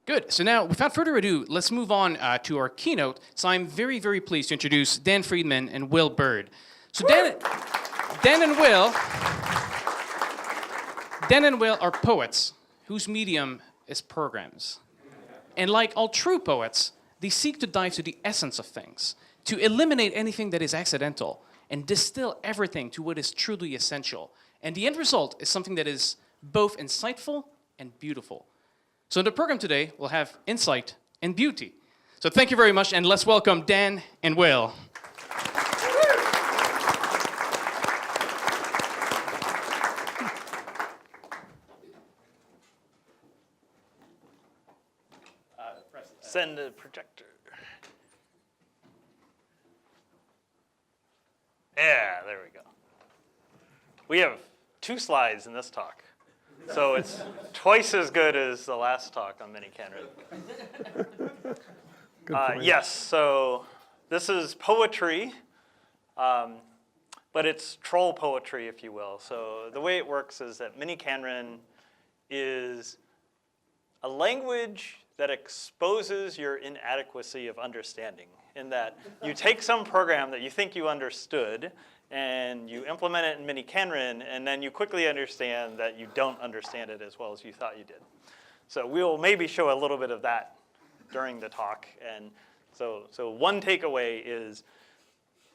Good. So now, without further ado, let's move on to our keynote. So I'm very, very pleased to introduce Dan Friedman and Will Byrd. So Dan and Will are poets whose medium is programs. And like all true poets, they seek to dive to the essence of things, to eliminate anything that is accidental, and distill everything to what is truly essential. And the end result is something that is both insightful and beautiful. So in the program today, we'll have insight and beauty. So thank you very much, and let's welcome Dan and Will. Send a projector. Yeah, there we go. We have 2 slides in this talk. So it's twice as good as the last talk on miniKanren. Yes, so this is poetry, but it's troll poetry, if you will. So the way it works is that miniKanren is a language that exposes your inadequacy of understanding, in that you take some program that you think you understood, and you implement it in miniKanren, and then you quickly understand that you don't understand it as well as you thought you did. So we'll maybe show a little bit of that during the talk. And so one takeaway is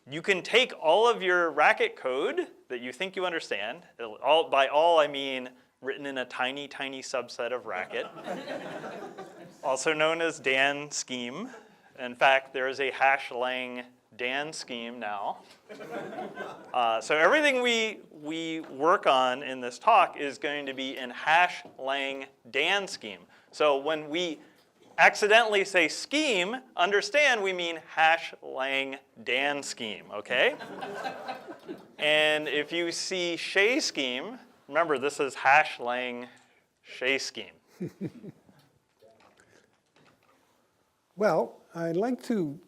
you can take all of your Racket code that you think you understand, by all I mean written in a tiny, tiny subset of Racket, also known as Dan scheme. In fact, there is a #lang Dan scheme now. So everything we work on in this talk is going to be in #lang Dan scheme. So when we accidentally say scheme, understand we mean #lang Dan scheme, okay? And if you see Shay scheme, remember this is #lang Shay scheme. Well, I'd like to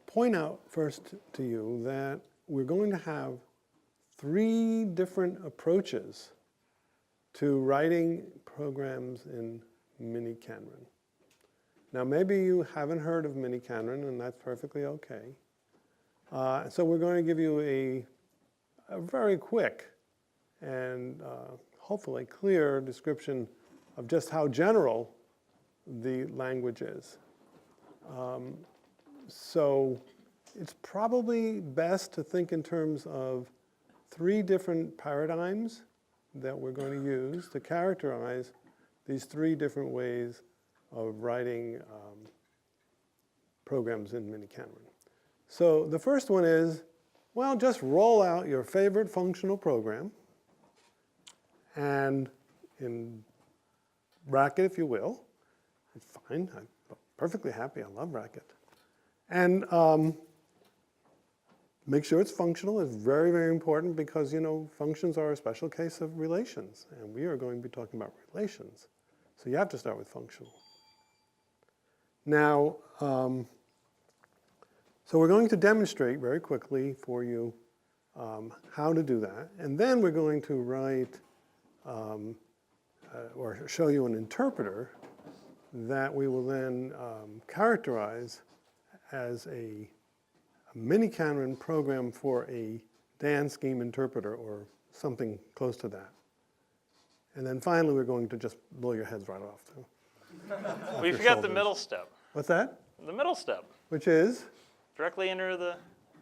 point out first to you that we're going to have 3 different approaches to writing programs in miniKanren. Now, maybe you haven't heard of miniKanren, and that's perfectly okay. So we're going to give you a very quick and hopefully clear description of just how general the language is. So it's probably best to think in terms of 3 different paradigms that we're going to use to characterize these 3 different ways of writing programs in miniKanren. So the first one is, well, just roll out your favorite functional program, and in Racket, if you will. It's fine. I'm perfectly happy. I love Racket. And make sure it's functional. It's very, very important because, you know, functions are a special case of relations. And we are going to be talking about relations. So you have to start with functional. Now, so we're going to demonstrate very quickly for you how to do that. And then we're going to write or show you an interpreter that we will then characterize as a miniKanren program for a Dan scheme interpreter or something close to that. And then finally, we're going to just blow your heads right off, too. We forgot the middle step. What's that? The middle step. Which is? Directly enter the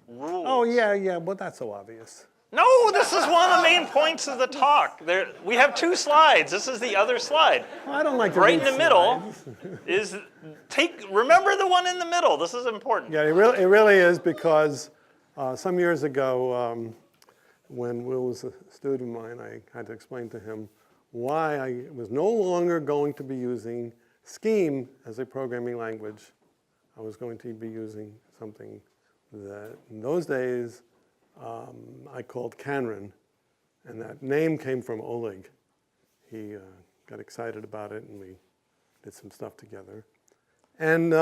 rules. Oh, yeah, but that's so obvious. No, this is one of the main points of the talk. We have 2 slides. This is the other slide. Well, I don't like to right read in the middle slides. is remember the one in the middle. This is important. Yeah, it really is, because some years ago, when Will was a student of mine, I had to explain to him why I was no longer going to be using Scheme as a programming language. I was going to be using something that in those days I called Kanren, and that name came from Oleg. He got excited about it, and we did some stuff together. And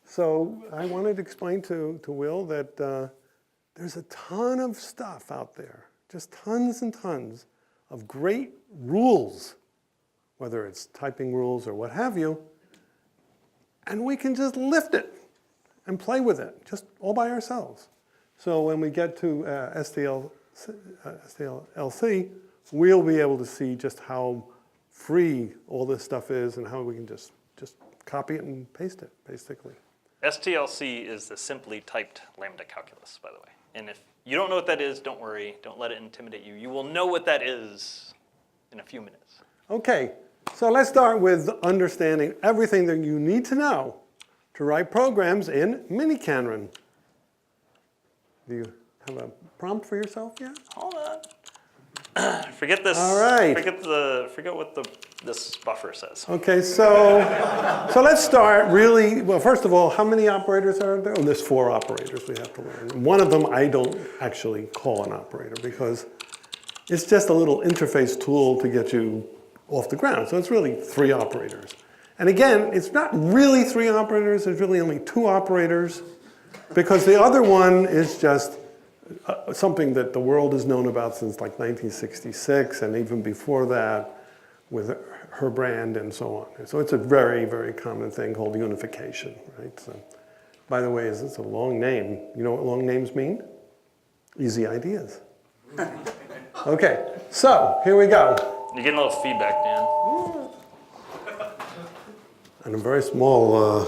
so I wanted to explain to Will that there's a ton of stuff out there, just tons and tons of great rules whether it's typing rules or what have you, and we can just lift it and play with it, just all by ourselves. So when we get to STLC, we'll be able to see just how free all this stuff is and how we can just copy it and paste it, basically. STLC is the simply typed lambda calculus, by the way. And if you don't know what that is, don't worry. Don't let it intimidate you. You will know what that is in a few minutes. Okay, so let's start with understanding everything that you need to know to write programs in miniKanren. Do you have a prompt for yourself yet? Hold on. Forget this. All right. Forget what this buffer says. Okay, so let's start really, well, first of all, how many operators are there? Oh, there's 4 operators we have to learn. One of them I don't actually call an operator because it's just a little interface tool to get you off the ground. So it's really 3 operators. And again, it's not really 3 operators, there's really only 2 operators because the other one is just something that the world has known about since like 1966 and even before that with her brand and so on. And so it's a very, very common thing called unification, right? So, by the way, it's a long name. You know what long names mean? Easy ideas. Okay, so here we go. You're getting a little feedback, Dan. And a very small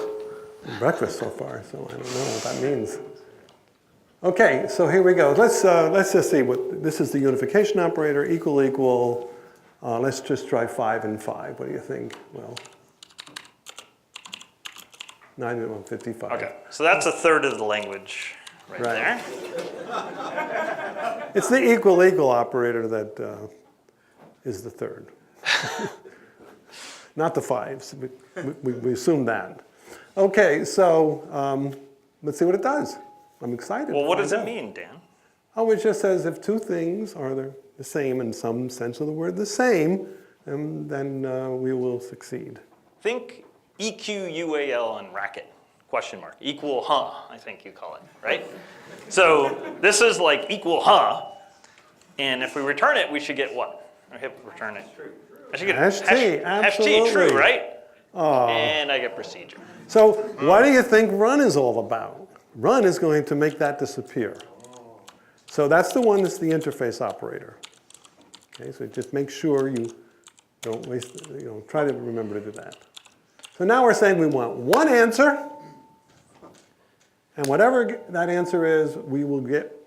breakfast so far, so I don't know what that means. Okay, so here we go. Let's just see what this is. The unification operator, equal, equal. Let's just try 5 and 5. What do you think? Well, 9 and 55. Okay, so that's a third of the language right there. It's the equal, equal operator that is the third. Not the 5s. We assume that. Okay, so let's see what it does. I'm excited. Well, what does it mean, Dan? Oh, it just says if 2 things are the same in some sense of the word the same, then we will succeed. Think EQUAL and Racket, question mark. Equal, I think you call it, right? So this is like equal, and if we return it, we should get what? I hit return it. I should get hash T, absolutely. Hash T, true, right? And I get procedure. So what do you think run is all about? Run is going to make that disappear. So that's the one that's the interface operator. Okay, so just make sure you don't waste, try to remember to do that. So now we're saying we want one answer, and whatever that answer is, we will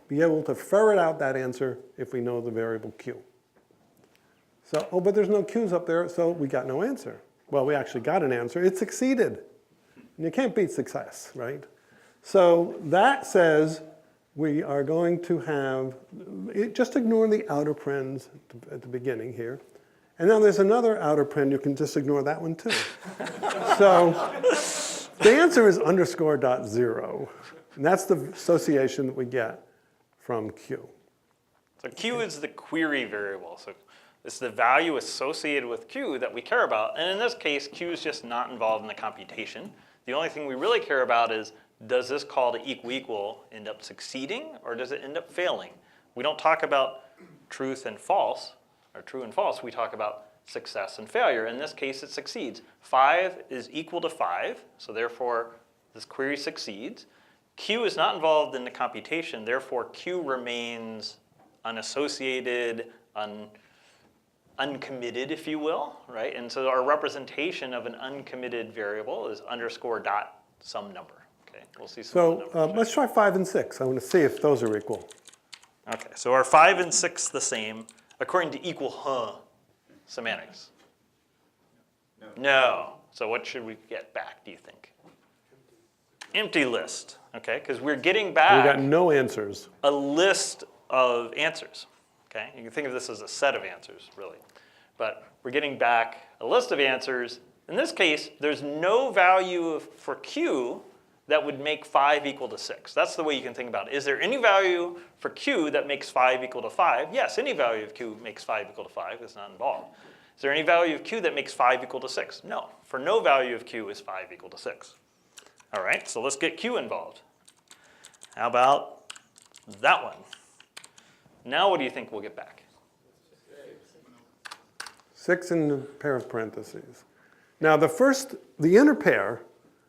be able to ferret out that answer if we know the variable q. So, oh, but there's no q's up there, so we got no answer. Well, we actually got an answer. It succeeded. And you can't beat success, right? So that says we are going to have, just ignore the outer parens at the beginning here. And now there's another outer paren, you can just ignore that one too. So the answer is _.0. And that's the association that we get from Q. So Q is the query variable. So it's the value associated with Q that we care about. And in this case, Q is just not involved in the computation. The only thing we really care about is, does this call to equal equal end up succeeding or does it end up failing? We don't talk about truth and false, or true and false. We talk about success and failure. In this case, it succeeds. 5 is equal to 5, so therefore this query succeeds. Q is not involved in the computation, therefore Q remains unassociated, uncommitted, if you will, right? And so our representation of an uncommitted variable is _dot some number. Okay, we'll see some So numbers. let's try 5 and 6. I want to see if those are equal. Okay, so are 5 and 6 the same according to equal semantics? No. So what should we get back, do you think? Empty list, okay? Because we're getting back We got no answers. a list of answers, okay? You can think of this as a set of answers, really. But we're getting back a list of answers. In this case, there's no value for Q that would make 5 equal to 6. That's the way you can think about it. Is there any value for Q that makes 5 equal to 5? Yes, any value of Q makes 5 equal to 5. It's not involved. Is there any value of Q that makes 5 equal to 6? No. For no value of Q is 5 equal to 6. All right, so let's get Q involved. How about that one? Now what do you think we'll get back? 6 in a pair of parentheses. Now the inner pair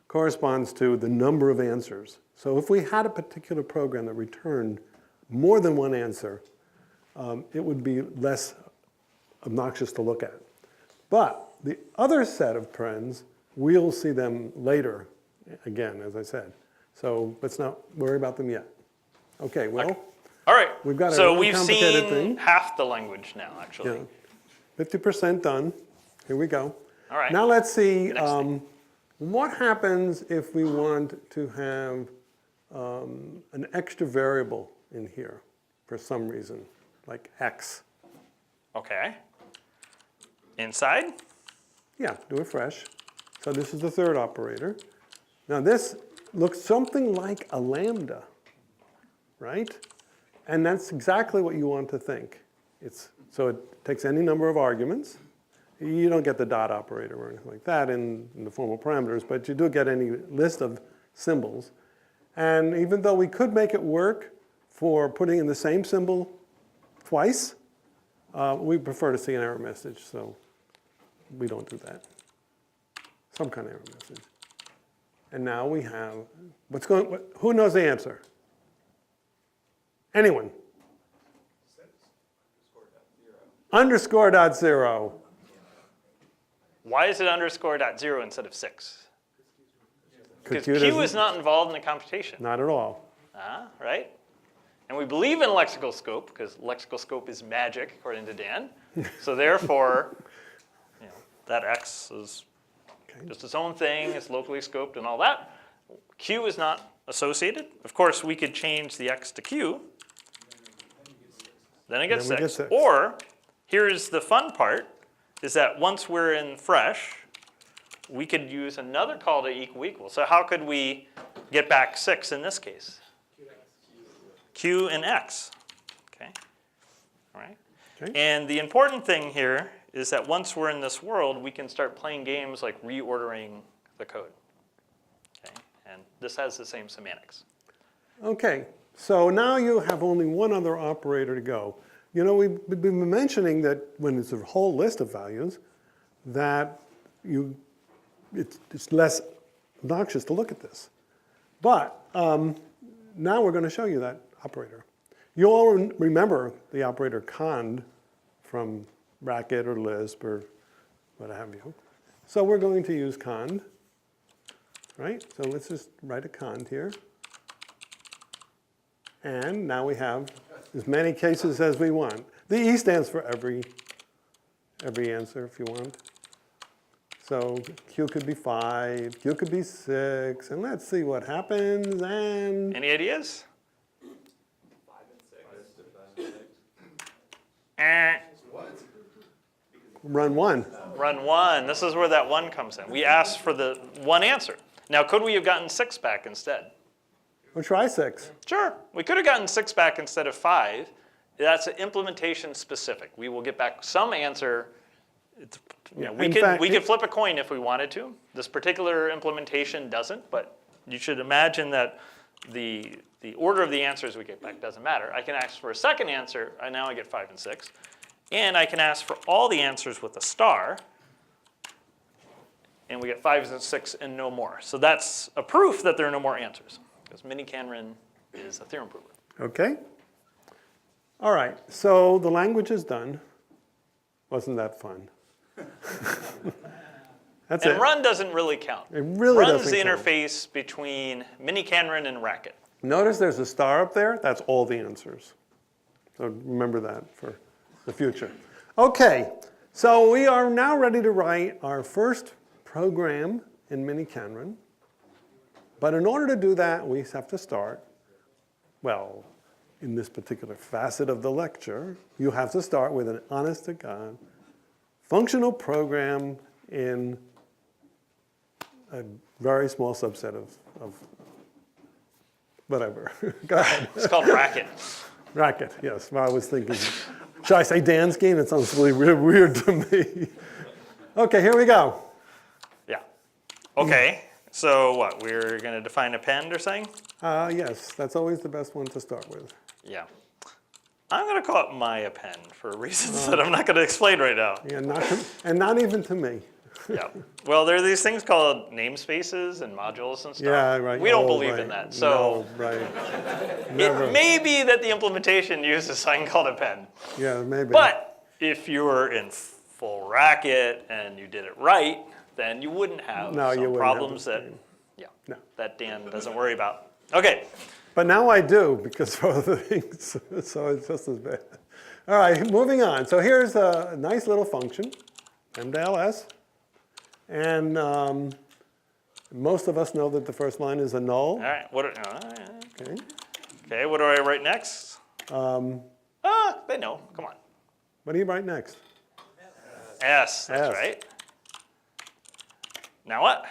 corresponds to the number of answers. So if we had a particular program that returned more than one answer, it would be less obnoxious to look at. But the other set of parens, we'll see them later, again, as I said. So let's not worry about them yet. Okay, well, Okay. All right. we've got a so really we've complicated seen thing. half the language now, actually. Yeah. 50% done. Here we go. All right. Now let's see The next thing. what happens if we want to have an extra variable in here for some reason, like x. Okay. Inside? Yeah, do it fresh. So this is the third operator. Now this looks something like a lambda, right? And that's exactly what you want to think. So it takes any number of arguments. You don't get the dot operator or anything like that in the formal parameters, but you do get any list of symbols. And even though we could make it work for putting in the same symbol twice, we prefer to see an error message, so we don't do that. Some kind of error message. And now we have, who knows the answer? Anyone? Underscore dot zero. Why is it underscore dot 0 instead of 6? Because Q Q is not involved in the computation. Not at all. Right? And we believe in lexical scope, because lexical scope is magic, according to Dan. So therefore, that X is just its own thing, it's locally scoped and all that. Q is not associated. Of course, we could change the X to Q. Then it gets Then we get 6. 6. Or, here's the fun part, is that once we're in fresh, we could use another call to equal equal. So how could we get back 6 in this case? Q and X. Okay. All right. Okay. And the important thing here is that once we're in this world, we can start playing games like reordering the code. Okay. And this has the same semantics. Okay, so now you have only one other operator to go. You know, we've been mentioning that when it's a whole list of values, that it's less obnoxious to look at this. But now we're going to show you that operator. You all remember the operator cond from Racket or Lisp or what have you. So we're going to use cond, right? So let's just write a cond here. And now we have as many cases as we want. The E stands for every answer if you want. So Q could be 5, Q could be 6, and let's see what happens. And Any ideas? 5 and 6. run 1. Run 1. This is where that 1 comes in. We asked for the 1 answer. Now, could we have gotten 6 back instead? We'll try 6. Sure. We could have gotten 6 back instead of 5. That's implementation specific. We will get back some answer. We could flip a coin if we wanted to. This particular implementation doesn't, but you should imagine that the order of the answers we get back doesn't matter. I can ask for a second answer, and now I get 5 and 6. And I can ask for all the answers with a star, and we get 5 and 6 and no more. So that's a proof that there are no more answers, because miniKanren is a theorem prover. Okay. All right, so the language is done. Wasn't that fun? That's And it. run doesn't really count. It really Run's doesn't the count. interface between miniKanren and Racket. Notice there's a star up there. That's all the answers. So remember that for the future. Okay, so we are now ready to write our first program in miniKanren. But in order to do that, we have to start, well, in this particular facet of the lecture, you have to start with an honest-to-God functional program in a very small subset of whatever. Go ahead. It's called Racket. Racket, yes. Well, I was thinking, should I say Dan's game? It sounds really weird to me. Okay, here we go. Yeah. Okay, so what? We're going to define append or something? Yes, that's always the best one to start with. Yeah. I'm going to call it my append for reasons that I'm not going to explain right now. Yeah, and not even to me. Yeah. Well, there are these things called namespaces and modules and stuff. Yeah, right. We don't Oh, believe right. in that. So no, right. Never. it may be that the implementation uses something called append. Yeah, maybe. But if you were in full Racket and you did it right, then you wouldn't have No, you some wouldn't problems have that, No. that Dan doesn't worry about. Okay. But now I do because of other things, so it's just as bad. All right, moving on. So here's a nice little function, m_ls. And most of us know that the first line is a null. All right. Okay. Okay, what do I write next? They know. Come on. What do you write next? S, that's S. right. Now what?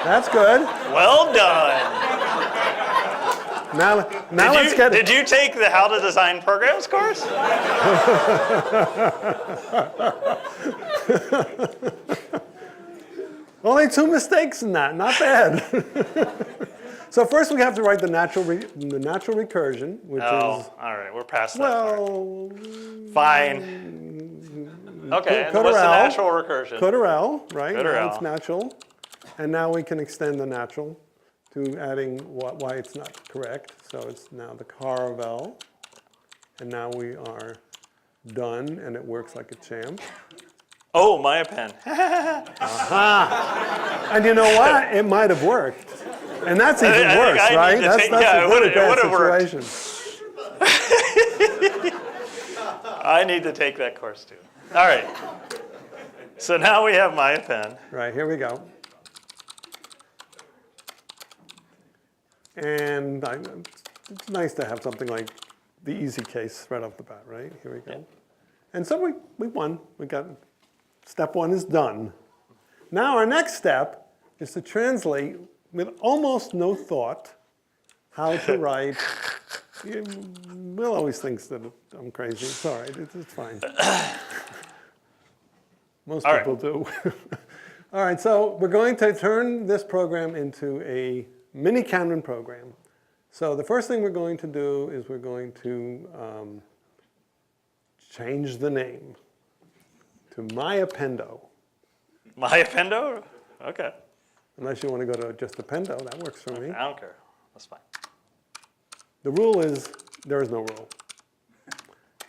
That's good. Well done. Now let's get Did you take the How to Design Programs course? Only 2 mistakes in that, not bad. So first we have to write the natural recursion, which Oh, is, all right, we're past that part. well, Fine. Okay, and Could what's the or L. natural recursion? could or L, right? Could or Now L. it's natural. And now we can extend the natural to adding why it's not correct. So it's now the car of L. And now we are done, and it works like a champ. Oh, my append. And you know what? It might have worked. And that's even I think worse, I need right? to That's take- a yeah, it really would've- it bad would've worked. situation. I need to take that course too. All right. So now we have my append. Right, here we go. And it's nice to have something like the easy case right off the bat, right? Here we go. Yeah. And so we won. We got, step 1 is done. Now our next step is to translate with almost no thought how to write. Will always thinks that I'm crazy. It's all right. It's fine. Most All right. people do. All right, so we're going to turn this program into a miniKanren program. So the first thing we're going to do is we're going to change the name to myAppendo. My appendo? Okay. Unless you want to go to just appendo, that works for me. I don't care. That's fine. The rule is there is no rule.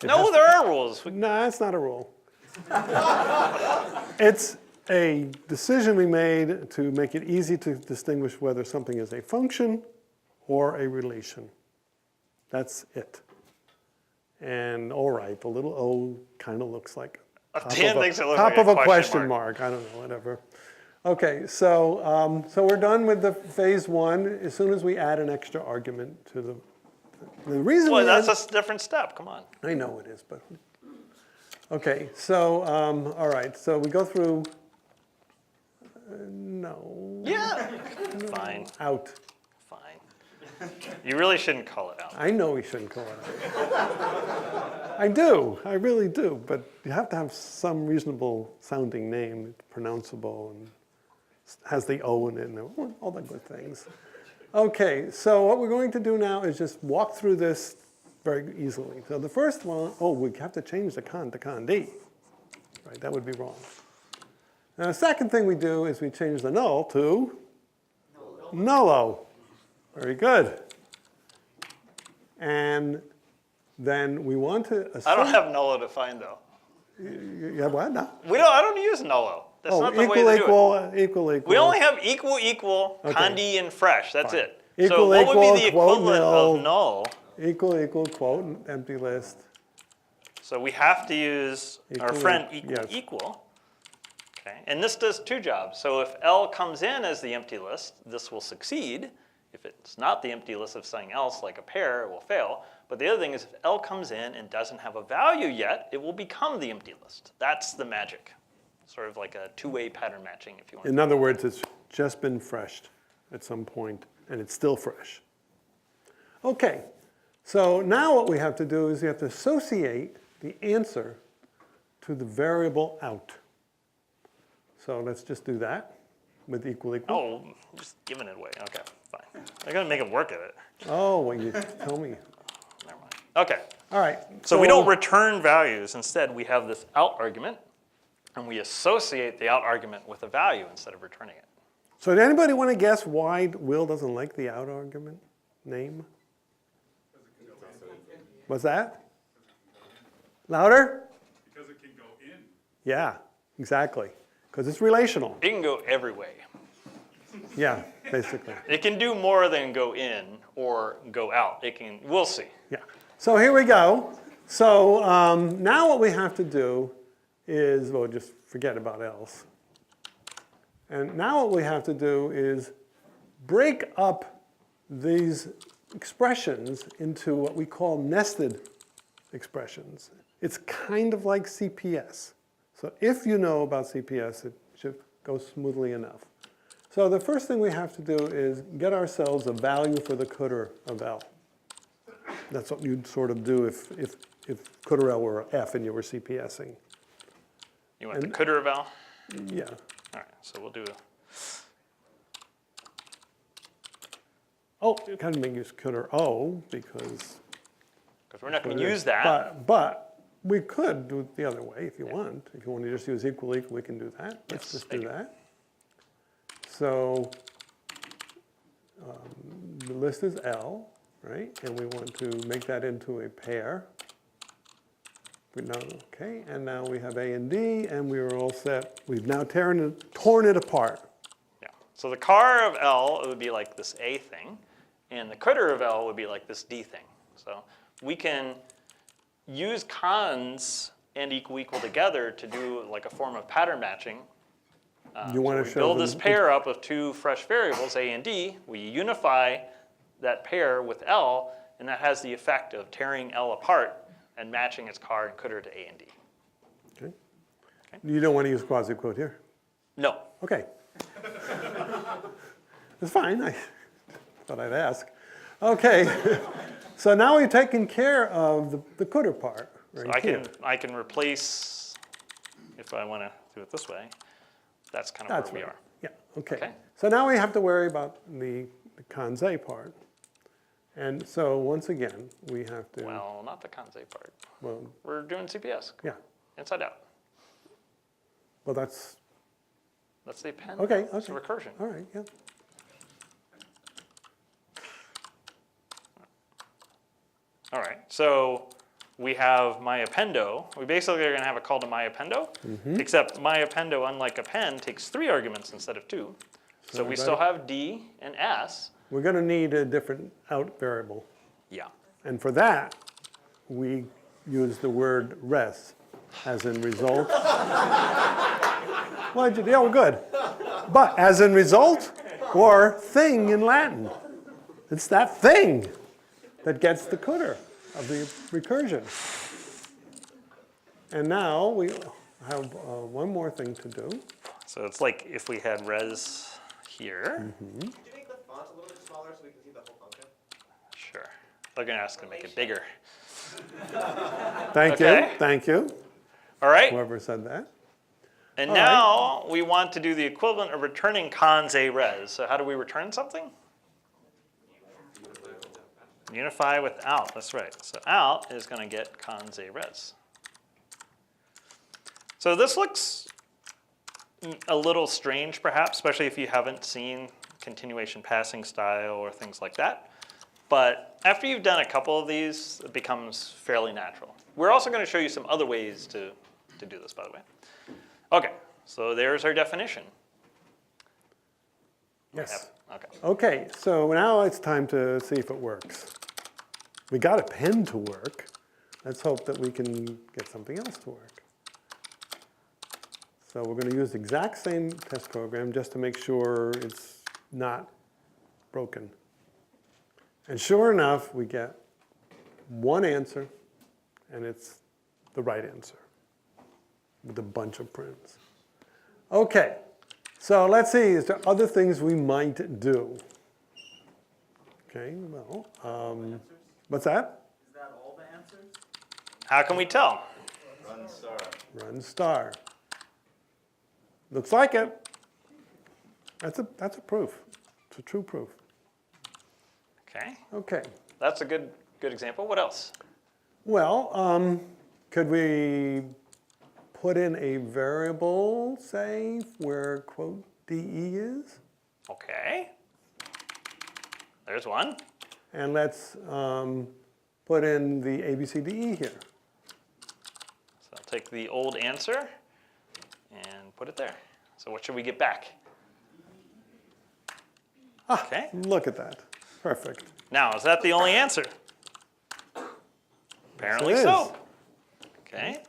No, there are rules. No, it's not a rule. It's a decision we made to make it easy to distinguish whether something is a function or a relation. That's it. And all right, the little O kind of looks like Dan thinks it looks top like of a a question question mark. I don't know, whatever. Okay, so we're done with the phase 1 as soon as we add an extra argument to the reason Well, we that's add, a different step. Come on. I know it is, but okay. So all right. So we go through. No. Yeah. Fine. Out. Fine. You really shouldn't call it out. I know we shouldn't call it out. I do. I really do. But you have to have some reasonable sounding name, pronounceable, and has the O in it, and all the good things. Okay. So what we're going to do now is just walk through this very easily. So the first one, we have to change the con to con-d. Right, that would be wrong. Now the second thing we do is we change the null to nullo. Very good. And then we want to assume. I don't have nullo defined though. You have what? No? I don't use nullo. That's not the way to do it. equal. We only have equal, Okay. condi, and fresh. That's it. Equal, so what would be the equal, quote, equivalent nil. of null? Equal, quote, empty list. So we have to use our Equal, friend yes. equal. Okay. And this does 2 jobs. So if L comes in as the empty list, this will succeed. If it's not the empty list of something else, like a pair, it will fail. But the other thing is if L comes in and doesn't have a value yet, it will become the empty list. That's the magic. Sort of like a 2-way pattern matching, if you want. In other words, it's just been freshed at some point, and it's still fresh. Okay, so now what we have to do is we have to associate the answer to the variable out. So let's just do that with equal. Oh, just giving it away. Okay, fine. I gotta make it work at it. Oh, well, you tell me. Never mind. Okay. All right. So we don't return values. Instead, we have this out argument, and we associate the out argument with a value instead of returning it. So did anybody want to guess why Will doesn't like the out argument name? What's that? Louder? Because it can go in. Yeah, exactly. Because it's relational. It can go every way. Yeah, basically. It can do more than go in or go out. It can, we'll see. Yeah. So here we go. So now what we have to do is, well, just forget about else. And now what we have to do is break up these expressions into what we call nested expressions. It's kind of like CPS. So if you know about CPS, it should go smoothly enough. So the first thing we have to do is get ourselves a value for the coulter of L. That's what you'd sort of do if coulter L were F and you were CPSing. You want the coulter of L? Yeah. All right, so we'll do Oh, you kind of make use coulter O because we're not going to use that. But we could do it the other way if you want. If you want to just use equal, we can do that. Let's just do that. So the list is L, right? And we want to make that into a pair. Okay, and now we have A and D, and we are all set. We've now torn it apart. Yeah. So the car of L, it would be like this A thing, and the coulter of L would be like this D thing. So we can use cons and equal together to do like a form of pattern matching. You want so to we show build them- this pair up of two fresh variables, A and D. We unify that pair with L, and that has the effect of tearing L apart and matching its car and coulter to A and D. Okay. You don't want to use quasi-quote here? No. Okay. It's fine. I thought I'd ask. Okay. So now we've taken care of the coulter part. Right So I can replace, if I want to do it this way, that's kind of where we are. Yeah, okay. Okay. So now we have to worry about the cons A part. And so once again, we have to, Well, not the cons A part. well, We're doing CPS, yeah. inside out. Well, that's, That's the append. okay, It's a okay. recursion. All right, yeah. All right, so we have my appendo. We basically are going to have a call to my appendo, except my appendo, unlike append, takes 3 arguments instead of 2. So we still have D and S. We're going to need a different out variable. Yeah. And for that, we use the word res, as in result. Well, yeah, we're good. But as in result, or thing in Latin. It's that thing that gets the coulter of the recursion. And now we have one more thing to do. So it's like if we had res here. Could you make the font a little bit smaller so we can see the whole function? Sure. They're going to ask to make it bigger. Thank Okay. you, thank you, All right. whoever said that. And All now we want to do the equivalent of returning cons A res. So how do we return something? Unify with out, that's right. So out is going to get cons A res. So this looks a little strange perhaps, especially if you haven't seen continuation passing style or things like that. But after you've done a couple of these, it becomes fairly natural. We're also going to show you some other ways to do this, by the way. Okay, so there's our definition. Yes. Okay. Okay, so now it's time to see if it works. We got a pen to work. Let's hope that we can get something else to work. So we're going to use the exact same test program just to make sure it's not broken. And sure enough, we get one answer, and it's the right answer with a bunch of prints. Okay, so let's see, is there other things we might do? Okay, well, what's that? Is that all the answers? How can we tell? Run star. Run star. Looks like it. That's a proof. It's a true proof. Okay, Okay. that's a good example. What else? Well, could we put in a variable, say, where quote DE is? Okay. There's one. And let's put in the ABCDE here. So I'll take the old answer and put it there. So what should we get back? Okay. Look at that. Perfect. Now, is that the only answer? Apparently Yes, it so. is. Okay.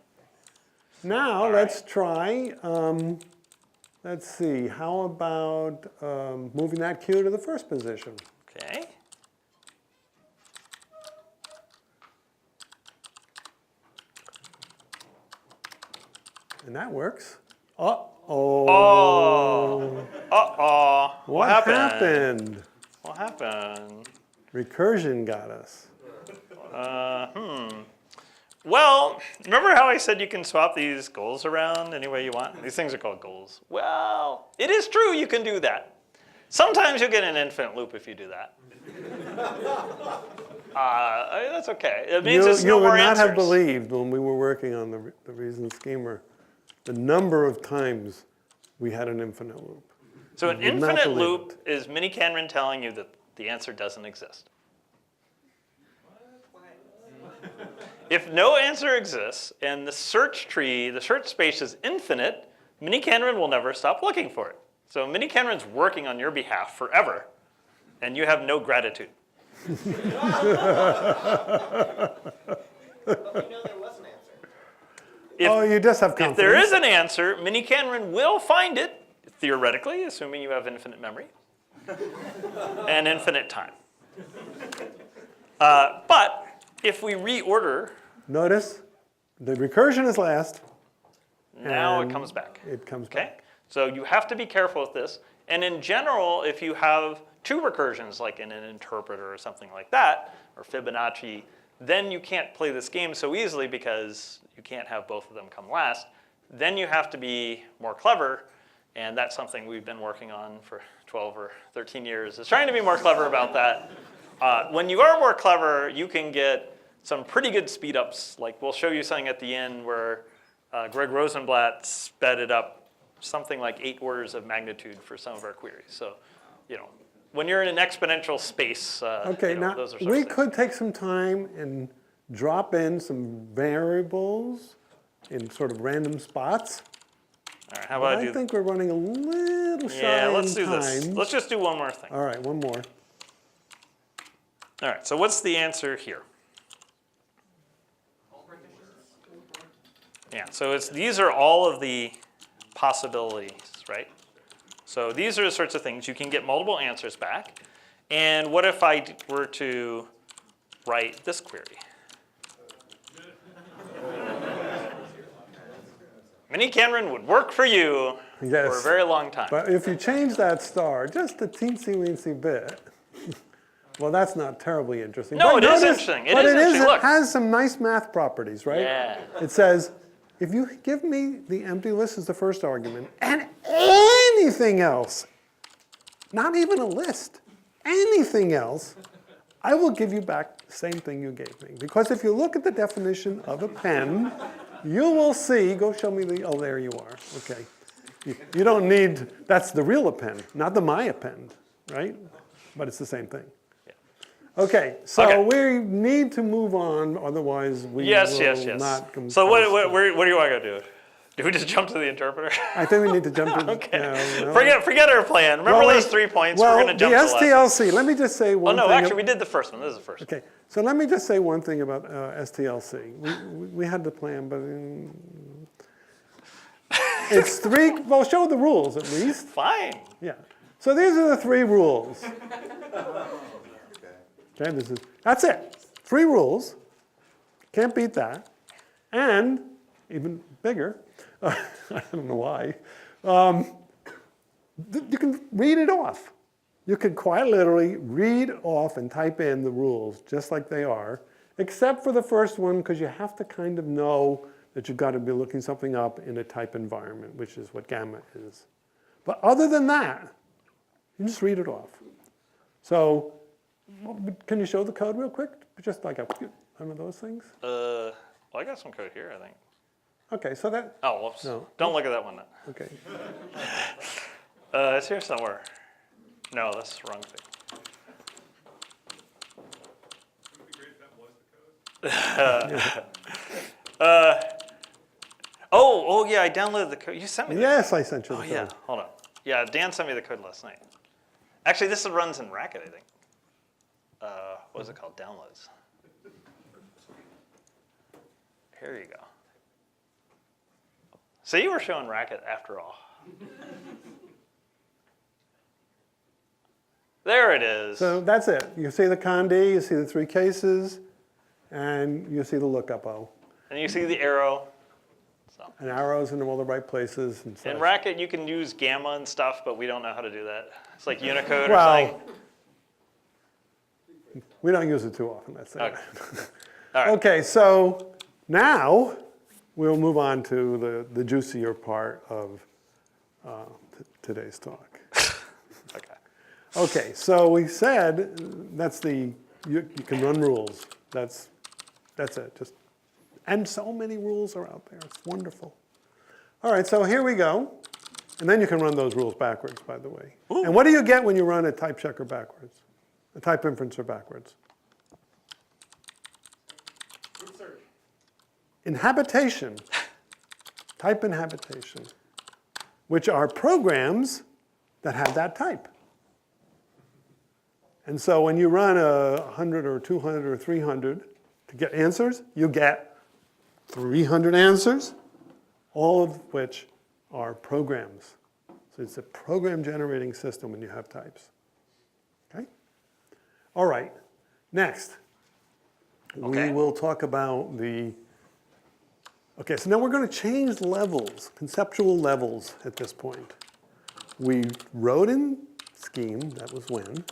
Now All let's right. try, let's see, how about moving that cue to the first position? Okay. And that works. Uh-oh. Oh. Uh-oh. What happened? What happened? Recursion got us. Well, remember how I said you can swap these goals around any way you want? These things are called goals. Well, it is true you can do that. Sometimes you'll get an infinite loop if you do that. That's okay. It means it's no you would more not answers. have believed when we were working on the reason schemer, the number of times we had an infinite loop. So an You would not infinite believe loop is miniKanren telling you that the answer doesn't exist. If no answer exists and the search tree, the search space is infinite, miniKanren will never stop looking for it. So miniKanren's working on your behalf forever, and you have no gratitude. But we know there was an answer. If, You just have if confidence. there is an answer, miniKanren will find it, theoretically, assuming you have infinite memory and infinite time. But if we reorder, Notice, the recursion is last. now it And comes back. It comes Okay? back. So you have to be careful with this. And in general, if you have two recursions, like in an interpreter or something like that, or Fibonacci, then you can't play this game so easily because you can't have both of them come last. Then you have to be more clever, and that's something we've been working on for 12 or 13 years, is trying to be more clever about that. When you are more clever, you can get some pretty good speed ups. Like we'll show you something at the end where Greg Rosenblatt sped it up something like 8 orders of magnitude for some of our queries. So, when you're in an exponential space, Okay, now those are sort we of things. could take some time and drop in some variables in sort of random spots. All right, how But about I I do? think we're running a little shy Yeah, let's in do this. time. Let's just do one more thing. All right, one more. All right, so what's the answer here? Yeah, so these are all of the possibilities, right? So these are the sorts of things. You can get multiple answers back. And what if I were to write this query? miniKanren would work for you for a Yes. very long time. But if you change that star just a teensy-weensy bit, well, that's not terribly interesting. No, But it is notice- interesting. It but is interesting. It Look. has some nice math properties, right? Yeah. It says, if you give me the empty list as the first argument and anything else, not even a list, anything else, I will give you back the same thing you gave me. Because if you look at the definition of a pen, you will see, go show me the, oh, there you are, okay. You don't need, that's the real append, not the my append, right? But it's the same thing. Okay, so Okay. we need to move on, otherwise we Yes, will yes, yes. not come So close. what do you want to go do? Do we just jump to the interpreter? I think we need to jump to, Okay. no. Forget our plan. Remember Well, those wait. 3 points? Well, We're going to jump to the last one. STLC, let me just say Oh, one no, thing. actually, we did the first one. This is the first one. Okay, so let me just say one thing about STLC. We had the plan, but it's 3, well, show the rules at least. Fine. Yeah. So these are the 3 rules. Okay, that's it. 3 rules. Can't beat that. And even bigger, I don't know why, you can read it off. You can quite literally read off and type in the rules just like they are, except for the first one, because you have to kind of know that you've got to be looking something up in a type environment, which is what gamma is. But other than that, you just read it off. So Can you show the code real quick? Just like one of those things? Well, I got some code here, I think. Okay, so that, Oh, whoops. No. Don't look at that one. okay. It's here somewhere. No, that's the wrong thing. Oh, yeah, I downloaded the code. You sent me the Yes, I sent you the code. code. Oh, yeah, hold on. Yeah, Dan sent me the code last night. Actually, this runs in Racket, I think. What is it called? Downloads. Here you go. So you were showing Racket after all. There it is. So that's it. You see the condy, you see the 3 cases, and you see the lookup O. And you see the arrow. So. And arrows in all the right places and such. In Racket, you can use gamma and stuff, but we don't know how to do that. It's like Unicode or Well, something. we don't use it too often, that's it. Okay. All right. Okay, so now we'll move on to the juicier part of today's talk. Okay. Okay, so we said that's you can run rules. That's it. And so many rules are out there. It's wonderful. All right, so here we go. And then you can run those rules backwards, by the way. Ooh. And what do you get when you run a type checker backwards? A type inferencer backwards? Inhabitation. Type inhabitation, which are programs that have that type. And so when you run 100 or 200 or 300 to get answers, you get 300 answers, all of which are programs. So it's a program generating system when you have types. Okay? All right, next. Okay. We will talk about okay, so now we're going to change levels, conceptual levels at this point. We wrote in Scheme, that was when,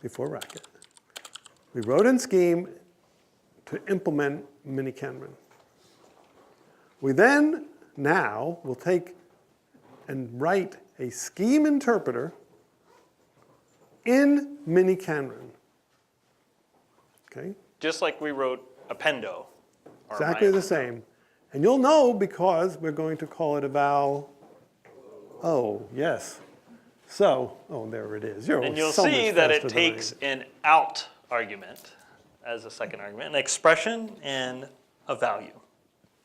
before Racket. We wrote in Scheme to implement miniKanren. We then, now, will take and write a scheme interpreter in miniKanren. Okay? Just like we wrote appendo. or Exactly my- the same. And you'll know because we're going to call it a val. Oh, yes. So, oh, there it is. You're And you'll so see much that faster it than I takes am. an out argument as a second argument, an expression and a value.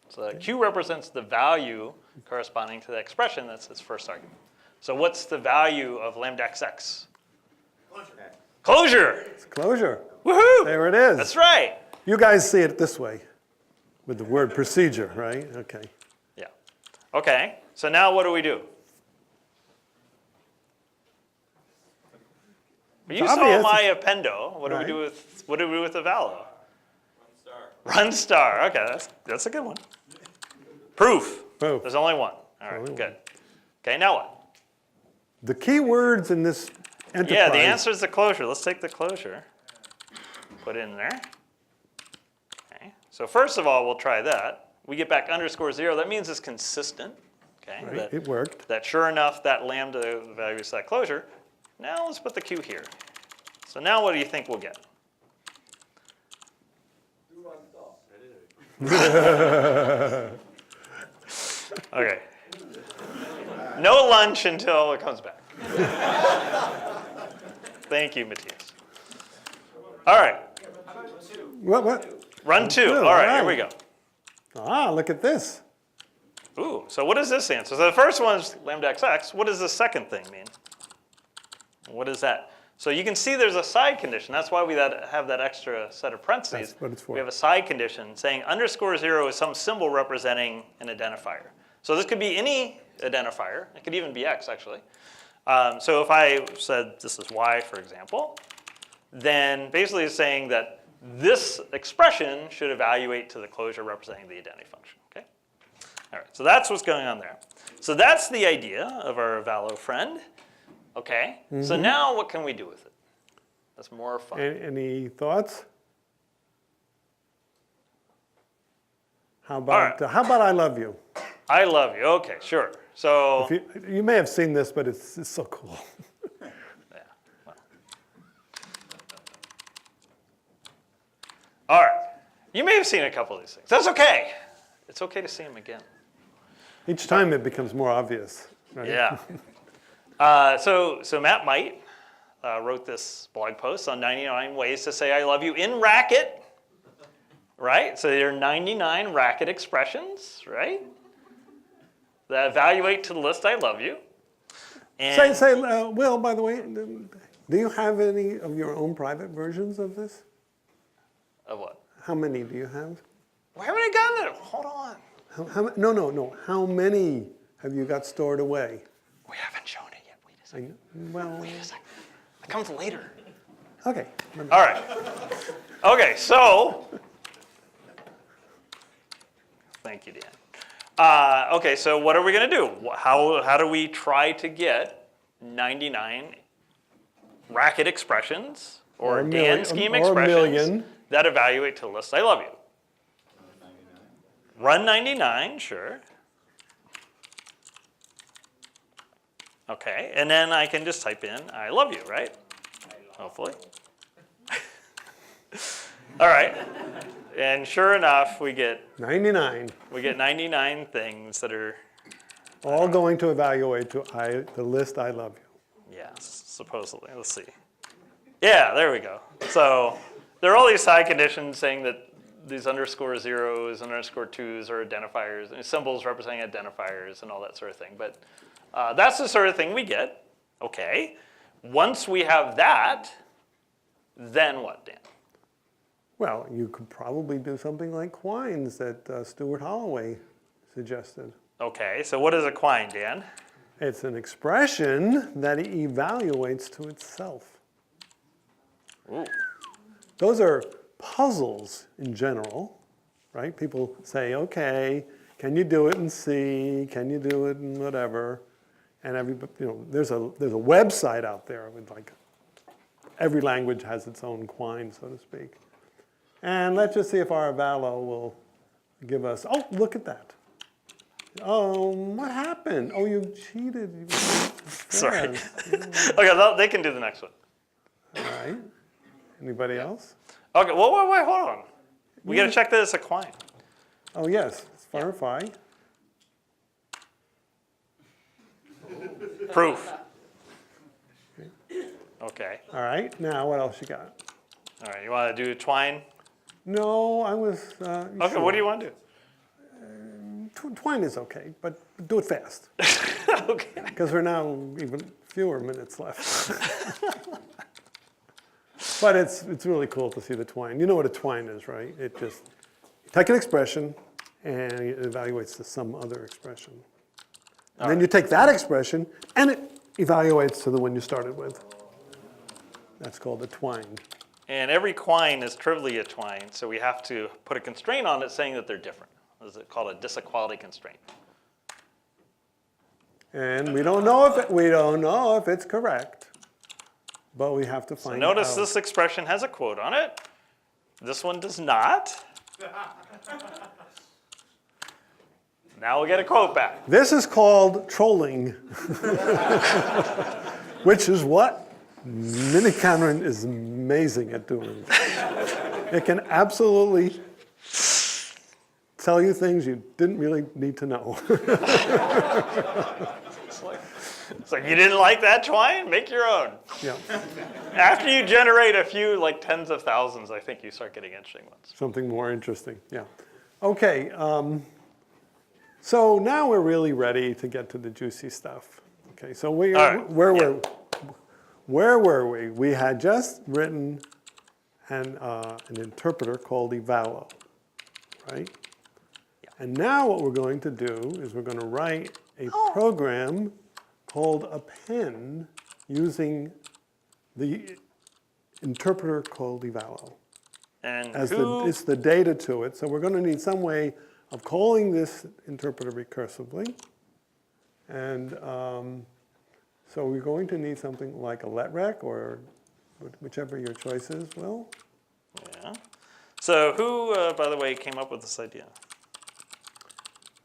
So that Q represents the value corresponding to the expression that's its first argument. So what's the value of lambda XX? Closure! It's closure. Woohoo! There it is. That's right. You guys see it this way with the word procedure, right? Okay. Yeah. Okay, so now what do we do? You saw obvious. my appendo. What do we Right. do with the valo? Run star. Okay, that's a good one. Proof. Proof. There's only one. All right, Only good. Okay, now what? The key words in this enterprise. Yeah, the answer is the closure. Let's take the closure. Put it in there. Okay. So first of all, we'll try that. We get back _0. That means it's consistent. Okay. Right, it worked. That sure enough, that lambda value is that closure. Now let's put the Q here. So now what do you think we'll get? Okay. No lunch until it comes back. Thank you, Matthias. All right, What? run 2. two, All right, all here we right. go. Ah, look at this. Ooh, so what does this answer? So the first one is lambda XX. What does the second thing mean? What is that? So you can see there's a side condition. That's why we have that extra set of parentheses. That's what it's for. We have a side condition saying _0 is some symbol representing an identifier. So this could be any identifier. It could even be X, actually. So if I said this is Y, for example, then basically it's saying that this expression should evaluate to the closure representing the identity function. Okay? All right, so that's what's going on there. So that's the idea of our Valo friend. Okay, so now what can we do with it? That's more fun. Any thoughts? How about I love you? I love you. Okay, sure. So You may have seen this, but it's so cool. yeah, well. All right. You may have seen a couple of these things. That's okay. It's okay to see them again. Each time it becomes more obvious, right? Yeah. So Matt Might wrote this blog post on 99 ways to say I love you in Racket, right? So there are 99 Racket expressions, right? That evaluate to the list I love you. And Will, by the way, do you have any of your own private versions of this? of what? How many do you have? Why haven't I gotten it? Hold on. No. How many have you got stored away? We haven't shown it yet. Wait a second. Well, Wait a second. That comes later. okay. All right. Okay, so. Thank you, Dan. Okay, so what are we going to do? How do we try to get 99 Racket expressions or Dan scheme expressions that evaluate to the list I love you? Run 99, sure. Okay, and then I can just type in I love you, right? Hopefully. All right. And sure enough, we get 99. We get 99 things that are all going to evaluate to the list I love you. yeah, supposedly. Let's see. Yeah, there we go. So there are all these side conditions saying that these underscore zeros and underscore twos are identifiers, and symbols representing identifiers and all that sort of thing. But that's the sort of thing we get. Okay. Once we have that, then what, Dan? Well, you could probably do something like Quines that Stuart Holloway suggested. Okay, so what is a quine, Dan? It's an expression that evaluates to itself. Ooh. Those are puzzles in general, right? People say, okay, can you do it in C? Can you do it in whatever? And there's a website out there with like every language has its own quine, so to speak. And let's just see if our eval will give us, oh, look at that. Oh, what happened? Oh, you cheated. You Sorry. Okay, they can do the next one. All right. Anybody else? Okay, wait, hold on. We got to check that it's a quine. Oh, yes. Verify. Proof. Okay. All right. Now, what else you got? All right, you want to do twine? No, I was. Okay, what do you want to do? Twine is okay, but do it fast. Okay. Because we're now even fewer minutes left. But it's really cool to see the twine. You know what a twine is, right? It just, you take an expression and it evaluates to some other expression. And then you take that expression and it evaluates to the one you started with. That's called a twine. And every quine is trivially a twine, so we have to put a constraint on it saying that they're different. This is called a disequality constraint. And we don't know if it's correct, but we have to find out. So notice this expression has a quote on it. This one does not. Now we'll get a quote back. This is called trolling, which is what miniKanren is amazing at doing. It can absolutely tell you things you didn't really need to know. It's like you didn't like that twine? Make your own. Yeah, After you generate a few, like tens of thousands, I think you start getting interesting ones. something more interesting. Yeah. Okay. So now we're really ready to get to the juicy stuff. Okay. So where were we? We had just written an interpreter called eval, right? Yeah. And now what we're going to do is we're going to write a program called append using the interpreter called eval. And It's the data to it. So we're going to need some way of calling this interpreter recursively. And so we're going to need something like a letrec or whichever your choice is, Will. Yeah. So who, by the way, came up with this idea?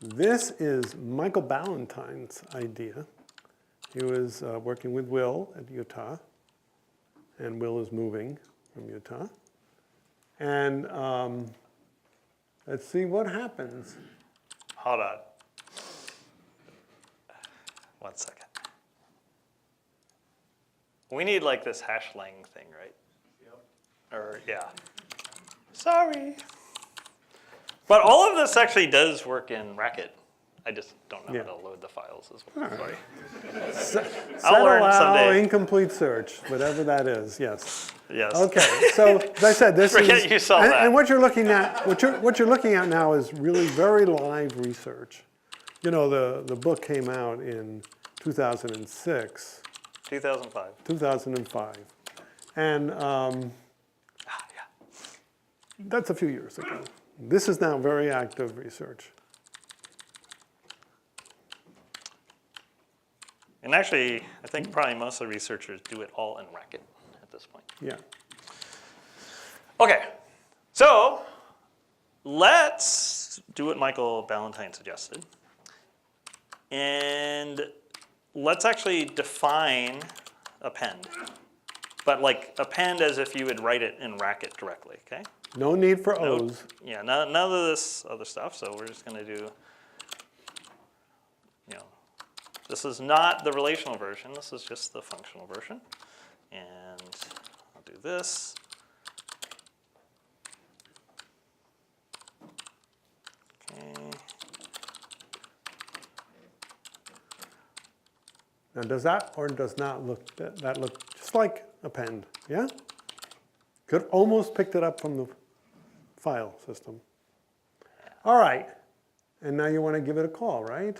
This is Michael Ballantyne's idea. He was working with Will at Utah, and Will is moving from Utah. And let's see what happens. Hold on. 1 second. We need like this hash lang thing, right? Yep. Or, yeah. Sorry. But all of this actually does work in Racket. I just don't know how to load the files as well. Sorry. I'll learn someday. Incomplete search, whatever that is. Yes. Yes. Okay. So as I said, this Forget is you saw that. And what you're looking at, what you're looking at now is really very live research. You know, the book came out in 2006. 2005. 2005, and that's a few years ago. This is now very active research. And actually, I think probably most of the researchers do it all in Racket at this point. Yeah. Okay, so let's do what Michael Ballantyne suggested. And let's actually define append. But like append as if you would write it in Racket directly, okay? No need for O's. Yeah, none of this other stuff, so we're just going to do, this is not the relational version, this is just the functional version. And I'll do this. Okay. Now does that or does not look, that look just like append, yeah? Could almost picked it up from the file system. All right, and now you want to give it a call, right?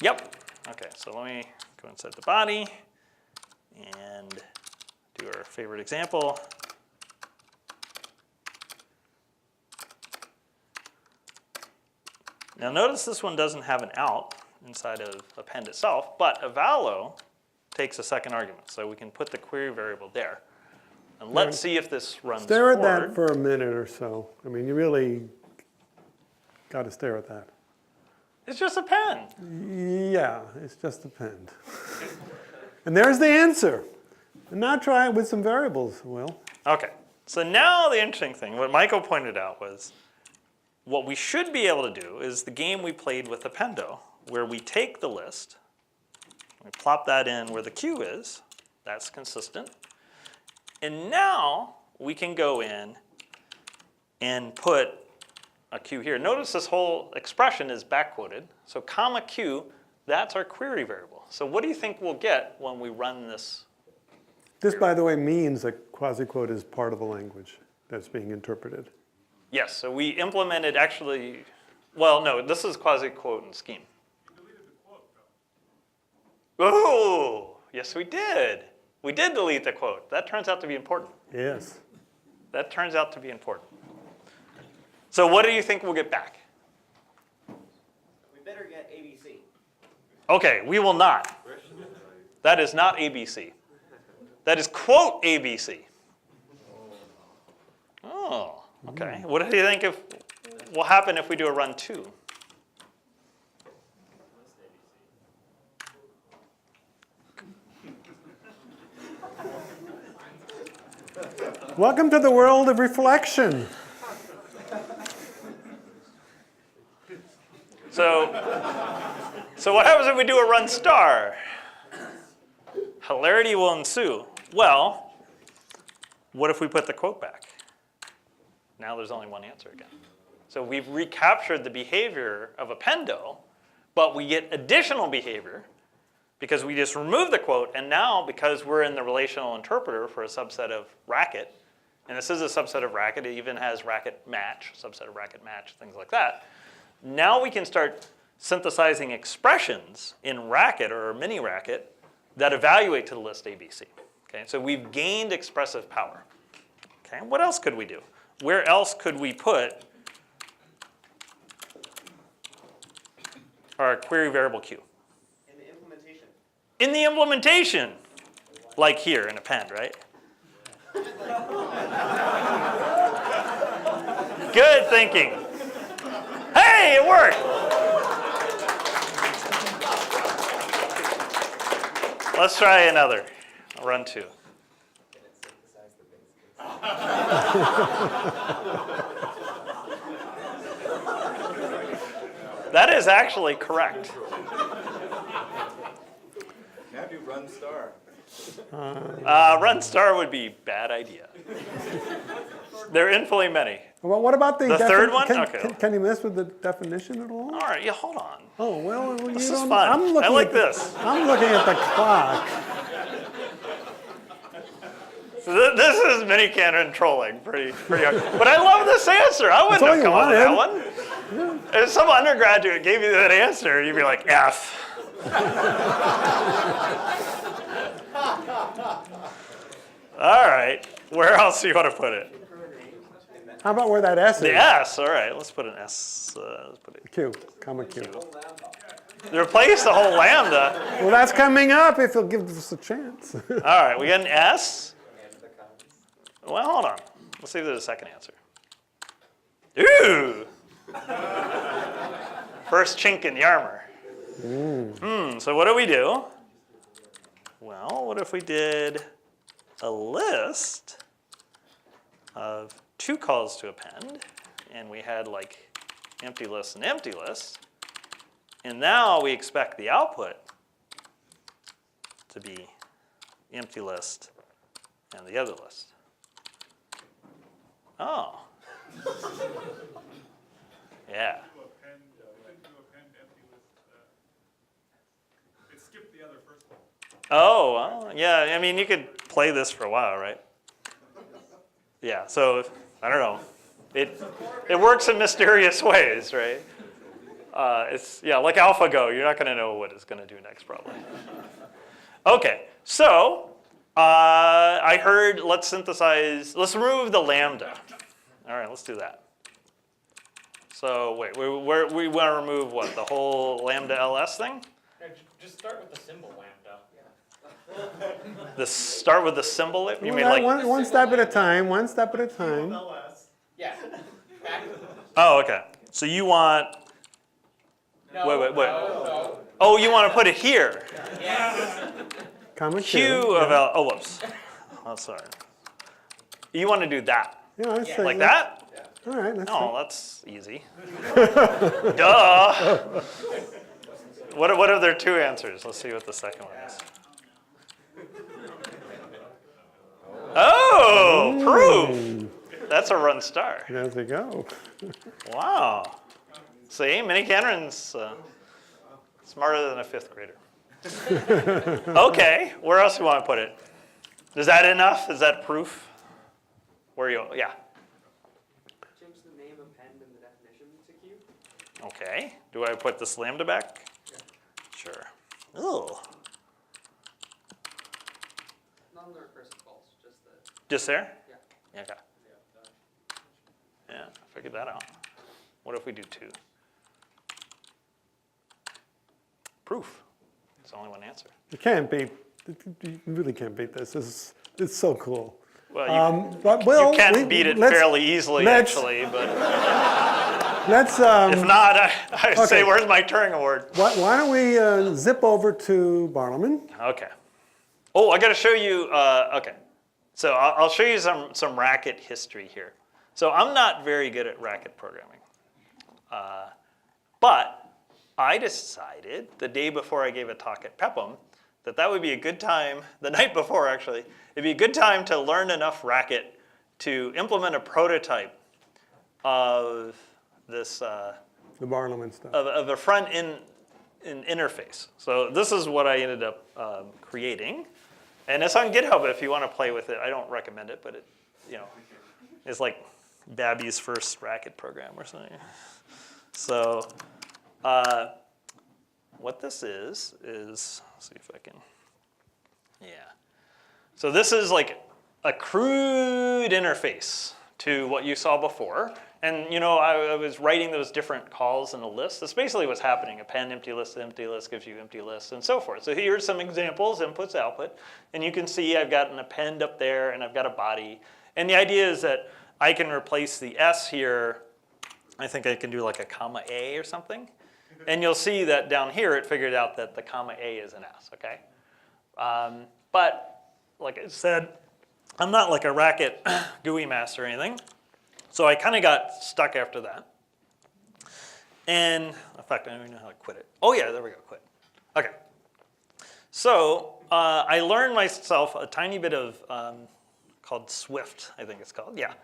Yep. Okay, so let me go inside the body and do our favorite example. Now notice this one doesn't have an out inside of append itself, but evaluate takes a second argument, so we can put the query variable there. And let's see if this runs Stare at forward. that for a minute or so. I mean, you really got to stare at that. It's just append. Yeah, it's just append. And there's the answer. And now try it with some variables, Will. Okay, so now the interesting thing, what Michael pointed out was, what we should be able to do is the game we played with appendo, where we take the list, we plop that in where the queue is, that's consistent, and now we can go in and put a queue here. Notice this whole expression is backquoted, so comma q, that's our query variable. So what do you think we'll get when we run this? This, by the way, means that quasi-quote is part of a language that's being interpreted. Yes, so we implemented actually, well, no, this is quasi-quote in scheme. You deleted the quote, though. Oh, yes, we did. We did delete the quote. That turns out to be important. Yes. That turns out to be important. So what do you think we'll get back? We better get ABC. Okay, we will not. That is not ABC. That is quote ABC. Oh, okay. What do you think will happen if we do a run 2? Welcome to the world of reflection. So what happens if we do a run star? Hilarity will ensue. Well, what if we put the quote back? Now there's only one answer again. So we've recaptured the behavior of appendo, but we get additional behavior because we just removed the quote, and now because we're in the relational interpreter for a subset of Racket, and this is a subset of Racket, it even has Racket match, subset of Racket match, things like that. Now we can start synthesizing expressions in Racket or mini Racket that evaluate to the list ABC. Okay, so we've gained expressive power. Okay, what else could we do? Where else could we put our query variable Q? In the implementation. In the implementation, like here in append, right? Good thinking. Hey, it worked. Let's try another. I'll run 2. Can it synthesize the basics? That is actually correct. Now do run star. Run star would be bad idea. There are infinitely many. Well, what about the third one? Can, Okay. can you mess with the definition at all? All right, yeah, hold on. Oh, well, you This is don't. fun. I'm looking I like at this. I'm looking at the clock. So this is miniKanren trolling, pretty hard. But I love this answer. I wouldn't all have you come up with that wanted. one. If some undergraduate gave you that answer, you'd be like, F. All right, where else do you want to put it? How about where that S is? The S, all right, let's put an S. Let's put it. Q, comma Q. Replace the whole lambda. Well, that's coming up if you'll give us a chance. All right, we got an S. Well, hold on. Let's see if there's a second answer. Ooh! First chink in the armor. So what do we do? Well, what if we did a list of 2 calls to append, and we had like empty list and empty list, and now we expect the output to be empty list and the other list. Oh. Yeah. Append, we didn't do append empty list. It skipped the other first one. Oh, well, yeah, I mean, you could play this for a while, right? Yeah, so, I don't know. It works in mysterious ways, right? It's, yeah, like AlphaGo, you're not going to know what it's going to do next, probably. Okay, so I heard let's synthesize, let's remove the lambda. All right, let's do that. So wait, we want to remove what, the whole lambda ls thing? Just start with the symbol lambda. Start with the symbol, you mean Well, like, one step at a time, one step at a time. Yeah. Back. oh, okay. So you want, No, wait. No. Oh, you want to put it here. Yes. Comma Q of L, oh, whoops. Oh, sorry. You want to do that, Yeah, let's say like that? All right, let's Oh, that's easy. Duh. What are their 2 answers? Let's see what the second one is. Oh, proof. That's a run star. There we go. Wow. See, miniKanren's smarter than a 5th grader. Okay, where else do you want to put it? Is that enough? Is that proof? Where you? Yeah. Change the name append and the definition to Q. Okay. Do I put this lambda back? Yeah. Sure. Ooh. Not on the recursive calls, just the. Just there? Yeah. Okay. Yeah, figured that out. What if we do 2? Proof. It's only one answer. You can't beat. You really can't beat this. It's so cool. Well, But well, you can beat it fairly easily, actually, but Let's. if not, I say, okay. where's my Turing Award? Why don't we zip over to Barliman? Okay. Oh, I got to show you. Okay. So I'll show you some Racket history here. So I'm not very good at Racket programming, but I decided the day before I gave a talk at Pepham that would be a good time, the night before actually, it'd be a good time to learn enough Racket to implement a prototype of this, The Barliman stuff. of a front-end interface. So this is what I ended up creating. And it's on GitHub if you want to play with it. I don't recommend it, but it, it's like Babby's first Racket program or something. So what this is, let's see if I can, yeah. So this is like a crude interface to what you saw before. And I was writing those different calls in a list. That's basically what's happening. Append empty list gives you empty lists and so forth. So here's some examples, inputs, output. And you can see I've got an append up there and I've got a body. And the idea is that I can replace the S here. I think I can do like a comma A or something. And you'll see that down here it figured out that the comma A is an S, okay? But like I said, I'm not like a Racket GUI master or anything. So I kind of got stuck after that. And in fact, I don't even know how to quit it. Oh yeah, there we go, quit. Okay. So I learned myself a tiny bit of called Swift, I think it's called, yeah.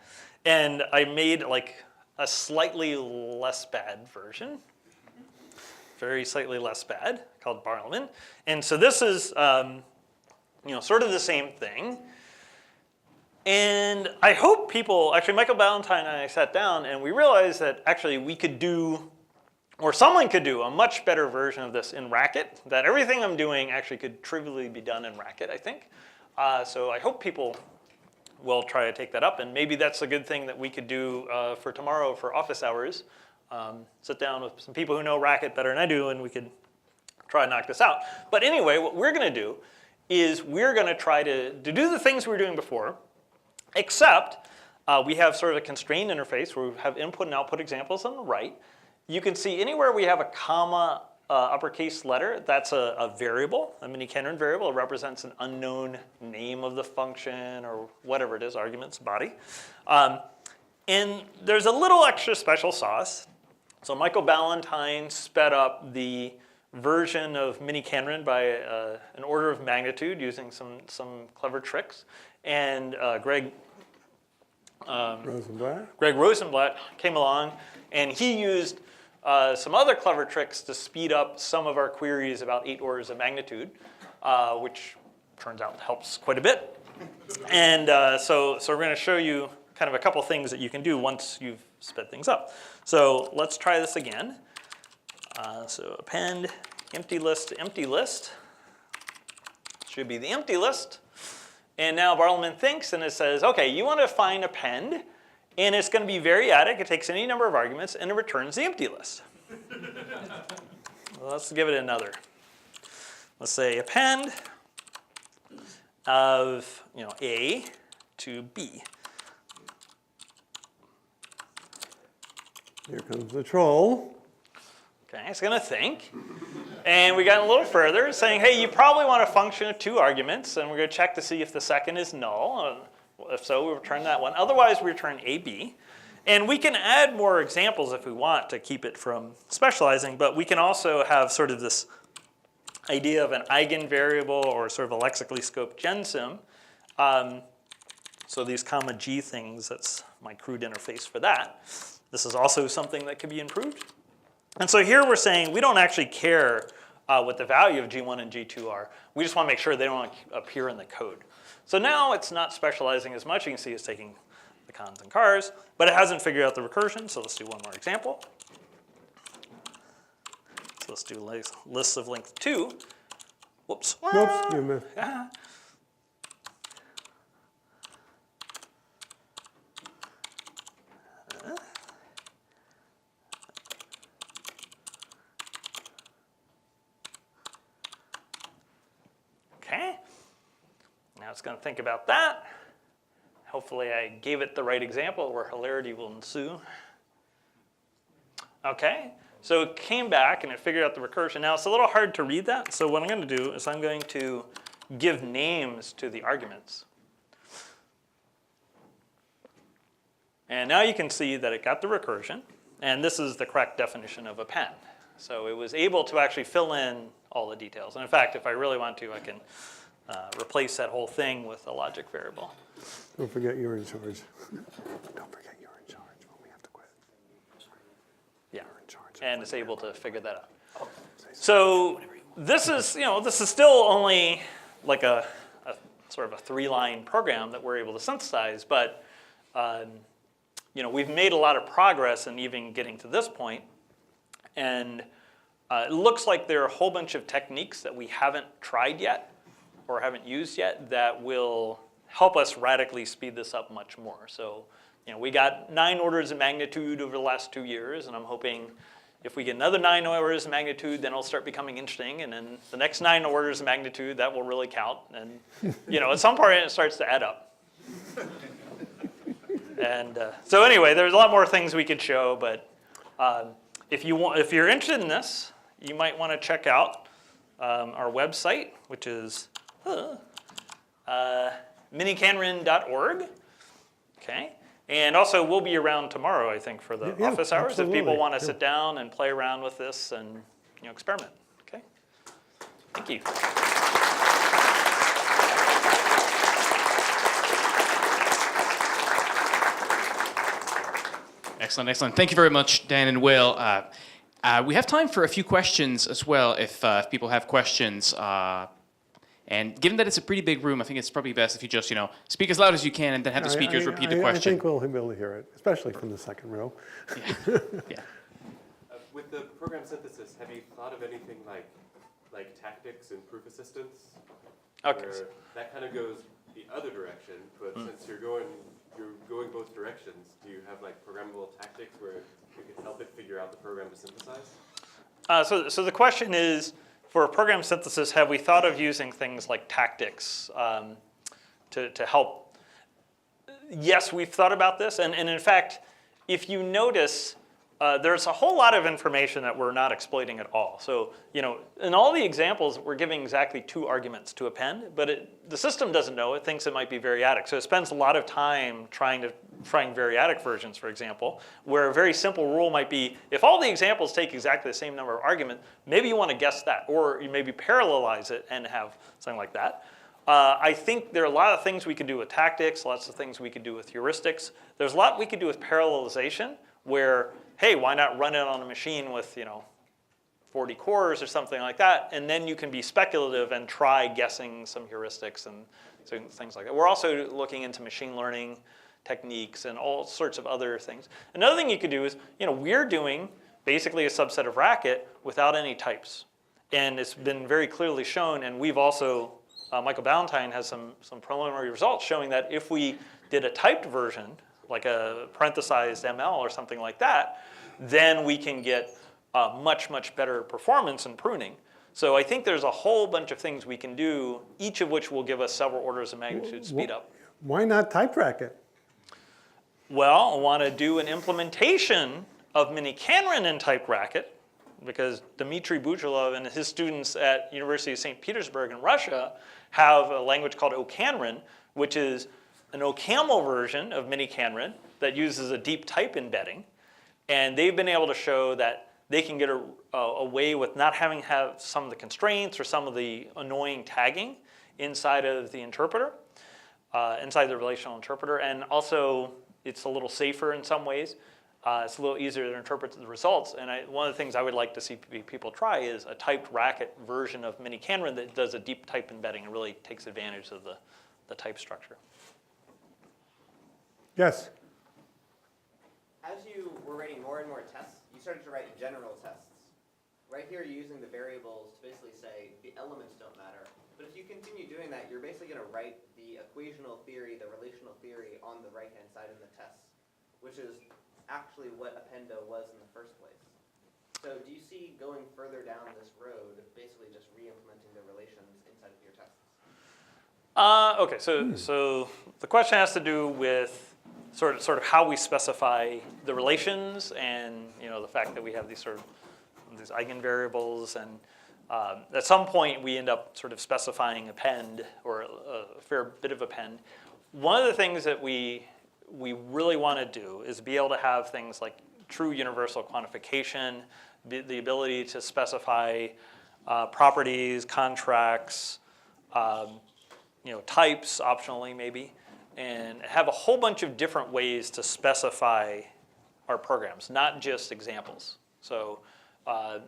And I made like a slightly less bad version, very slightly less bad, called Barliman. And so this is sort of the same thing. And I hope people, actually Michael Ballantyne and I sat down and we realized that actually we could do, or someone could do a much better version of this in Racket, that everything I'm doing actually could trivially be done in Racket, I think. So I hope people will try to take that up, and maybe that's a good thing that we could do for tomorrow for office hours. Sit down with some people who know Racket better than I do, and we could try to knock this out. But anyway, what we're going to do is we're going to try to do the things we were doing before, except we have sort of a constraint interface where we have input and output examples on the right. You can see anywhere we have a comma uppercase letter, that's a variable, a miniKanren variable. It represents an unknown name of the function or whatever it is, arguments, body. And there's a little extra special sauce. So Michael Ballantyne sped up the version of miniKanren by an order of magnitude using some clever tricks. And Greg Rosenblatt came along, and he used some other clever tricks to speed up some of our queries about 8 orders of magnitude, which turns out helps quite a bit. And so we're going to show you kind of a couple things that you can do once you've sped things up. So let's try this again. So append empty list to empty list. Should be the empty list. And now Barliman thinks and it says, okay, you want to find append, and it's going to be variadic. It takes any number of arguments, and it returns the empty list. Well, let's give it another. Let's say append of A to B. Here comes the troll. Okay, it's going to think. And we got a little further, saying, hey, you probably want a function of 2 arguments, and we're going to check to see if the second is null. If so, we return that one. Otherwise, we return AB. And we can add more examples if we want to keep it from specializing, but we can also have sort of this idea of an eigenvariable or sort of a lexically scoped gensim. So these comma G things, that's my crude interface for that. This is also something that can be improved. And so here we're saying we don't actually care what the value of G1 and G2 are. We just want to make sure they don't appear in the code. So now it's not specializing as much. You can see it's taking the cons and cars, but it hasn't figured out the recursion. So let's do one more example. So let's do lists of length 2. Whoops. Whoops, you missed. Okay. Now it's going to think about that. Hopefully I gave it the right example where hilarity will ensue. Okay, so it came back and it figured out the recursion. Now it's a little hard to read that, so what I'm going to do is I'm going to give names to the arguments. And now you can see that it got the recursion, and this is the correct definition of append. So it was able to actually fill in all the details. And in fact, if I really want to, I can replace that whole thing with a logic variable. Don't forget you're in charge. Don't forget you're in charge when we have to quit. Yeah, You're in charge. and it's able to figure that out. So this is, this is still only like a sort of a 3-line program that we're able to synthesize, but we've made a lot of progress in even getting to this point, and it looks like there are a whole bunch of techniques that we haven't tried yet or haven't used yet that will help us radically speed this up much more. So, we got 9 orders of magnitude over the last 2 years, and I'm hoping if we get another 9 orders of magnitude, then it'll start becoming interesting, and then the next 9 orders of magnitude, that will really count, and at some point it starts to add up. And so anyway, there's a lot more things we could show, but if you're interested in this, you might want to check out our website, which is miniKanren.org. Okay. And also, we'll be around tomorrow, I think, for the Yeah, office hours absolutely. if people want to Yeah. sit down and play around with this and experiment. Okay. Thank you. Excellent, excellent. Thank you very much, Dan and Will. We have time for a few questions as well, if people have questions. And given that it's a pretty big room, I think it's probably best if you just, speak as loud as you can and then have the speakers repeat the I question. think we'll be able to hear it, especially from the second row. Yeah. With the program synthesis, have you thought of anything like tactics and proof assistance? Okay. Where that kind of goes the other direction, but since you're going both directions, do you have programmable tactics where you can help it figure out the program to synthesize? So the question is, for program synthesis, have we thought of using things like tactics to help? Yes, we've thought about this. And in fact, if you notice, there's a whole lot of information that we're not exploiting at all. So in all the examples, we're giving exactly 2 arguments to append. But the system doesn't know. It thinks it might be variadic. So it spends a lot of time trying variadic versions, for example, where a very simple rule might be, if all the examples take exactly the same number of arguments, maybe you want to guess that. Or you maybe parallelize it and have something like that. I think there are a lot of things we could do with tactics, lots of things we could do with heuristics. There's a lot we could do with parallelization, where, hey, why not run it on a machine with 40 cores or something like that, and then you can be speculative and try guessing some heuristics and things like that. We're also looking into machine learning techniques and all sorts of other things. Another thing you could do is, we're doing basically a subset of Racket without any types. And it's been very clearly shown, and we've also, Michael Ballantyne has some preliminary results showing that if we did a typed version, like a parenthesized ML or something like that, then we can get much, much better performance and pruning. So I think there's a whole bunch of things we can do, each of which will give us several orders of magnitude speed up. Why not typed Racket? Well, I want to do an implementation of miniKanren in typed Racket, because Dmitry Buzhelov and his students at University of St. Petersburg in Russia have a language called OCaml, which is an OCaml version of miniKanren that uses a deep type embedding. And they've been able to show that they can get away with not having to have some of the constraints or some of the annoying tagging inside of the interpreter, inside the relational interpreter. And also, it's a little safer in some ways. It's a little easier to interpret the results. And one of the things I would like to see people try is a typed Racket version of miniKanren that does a deep type embedding and really takes advantage of the type structure. Yes. As you were writing more and more tests, you started to write general tests. Right here, you're using the variables to basically say the elements don't matter. But if you continue doing that, you're basically going to write the equational theory, the relational theory on the right-hand side in the tests, which is actually what Appendo was in the first place. So do you see going further down this road, basically just re-implementing the relations inside of your tests? Okay, so the question has to do with sort of how we specify the relations, and the fact that we have these these eigenvariables, and at some point we end up sort of specifying append, or a fair bit of append. One of the things that we really want to do is be able to have things like true universal quantification, the ability to specify properties, contracts, types optionally maybe, and have a whole bunch of different ways to specify our programs, not just examples. So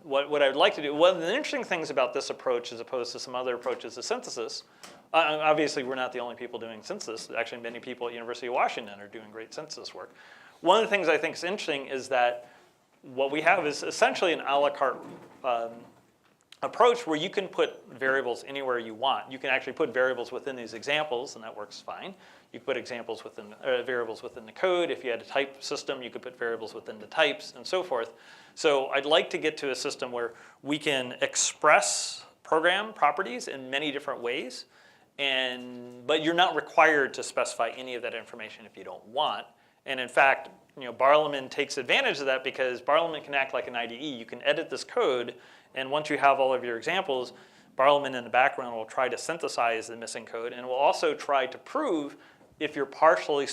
what I would like to do, one of the interesting things about this approach as opposed to some other approaches to synthesis, obviously we're not the only people doing synthesis. Actually, many people at University of Washington are doing great synthesis work. One of the things I think is interesting is that what we have is essentially an a la carte approach where you can put variables anywhere you want. You can actually put variables within these examples, and that works fine. You could put examples within variables within the code. If you had a type system, you could put variables within the types, and so forth. So I'd like to get to a system where we can express program properties in many different ways, but you're not required to specify any of that information if you don't want. And in fact, Barliman takes advantage of that, because Barliman can act like an IDE. You can edit this code, and once you have all of your examples, Bartleman in the background will try to synthesize the missing code, and will also try to prove if your partially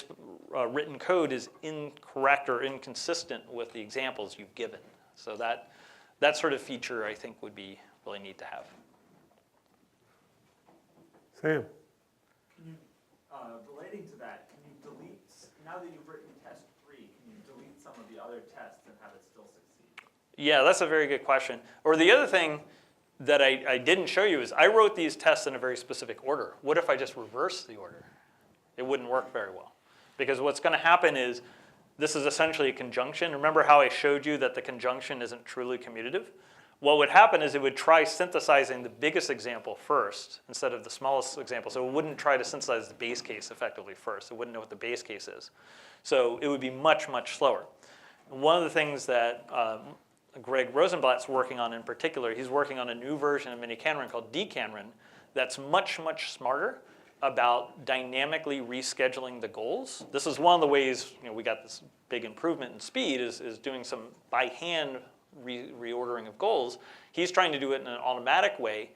written code is incorrect or inconsistent with the examples you've given. So that sort of feature, I think, would be really neat to have. Sam? Relating to that, can you delete, now that you've written test 3, can you delete some of the other tests and have it still succeed? Yeah, that's a very good question. Or the other thing that I didn't show you is I wrote these tests in a very specific order. What if I just reverse the order? It wouldn't work very well. Because what's going to happen is this is essentially a conjunction. Remember how I showed you that the conjunction isn't truly commutative? What would happen is it would try synthesizing the biggest example first instead of the smallest example. So it wouldn't try to synthesize the base case effectively first. It wouldn't know what the base case is. So it would be much, much slower. And one of the things that Greg Rosenblatt's working on in particular, he's working on a new version of miniKanren called dKanren that's much, much smarter about dynamically rescheduling the goals. This is one of the ways we got this big improvement in speed is doing some by hand reordering of goals. He's trying to do it in an automatic way,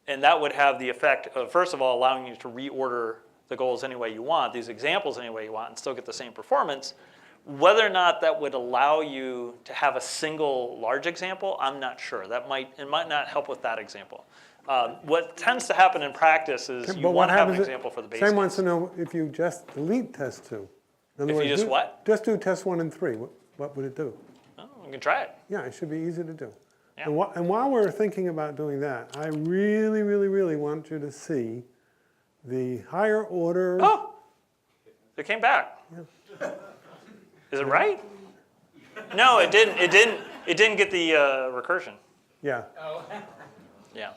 and that would have the effect of, first of all, allowing you to reorder the goals any way you want, these examples any way you want, and still get the same performance. Whether or not that would allow you to have a single large example, I'm not sure. It might not help with that example. What tends to happen in practice is you want to have an example for the base Sam case. wants to know if you just delete test 2. In other If you words, just what? Just do test 1 and 3. What would it do? Oh, we can try it. Yeah, it should be easy to do. Yeah. And while we're thinking about doing that, I really, really, really want you to see the higher order. Oh, it came back. Yeah. Is it right? No, it didn't. It didn't get the recursion. Yeah. Yeah.